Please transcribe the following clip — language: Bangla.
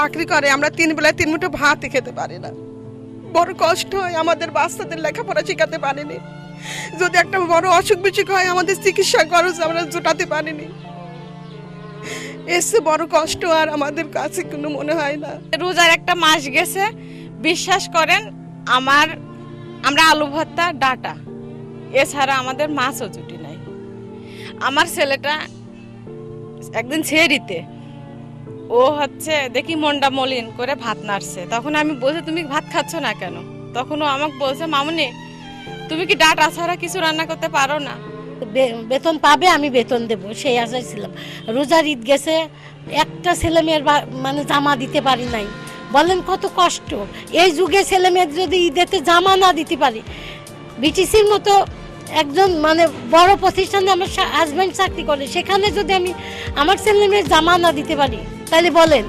চাকরি করে, আমরা 3 বেলায় 3 মুঠো ভাতই খেতে পারি না। বড় কষ্ট হয়, আমাদের বাচ্চাদের লেখাপড়া শেখাতে পারিনি। যদি একটা বড় অসুখ বিসুখ হয়, আমাদের চিকিৎসা খরচ আমরা জোটাতে পারিনি। এসে বড় কষ্ট আর আমাদের কাছে কোনো মনে হয় না। রোজার একটা মাস গেছে, বিশ্বাস করেন আমরা আলু ভর্তা ডাটা এছাড়া আমাদের মাছও জুটি নাই। আমার ছেলেটা একদিন ছেড়িতে ও হচ্ছে দেখি মন্ডা মলিন করে ভাত নাড়ছে, তখন আমি বলছি তুমি ভাত খাচ্ছ না কেন? তখন ও আমাকে বলছে মামুনি তুমি কি ডাটা ছাড়া কিছু রান্না করতে পারো না? বেতন পাবে, আমি বেতন দেব সেই আশায় ছিলাম। রোজার ঈদ গেছে, একটা ছেলে মেয়ের মানে জামা দিতে পারি নাই। বলেন কত কষ্ট। এই যুগে ছেলে মেয়ের যদি ঈদেতে জামা না দিতে পারি, বিটিসির মতো একজন মানে বড় প্রতিষ্ঠানে আমার হাজব্যান্ড চাকরি করে, সেখানে যদি আমি আমার ছেলে মেয়ের জামা না দিতে পারি, তাহলে বলেন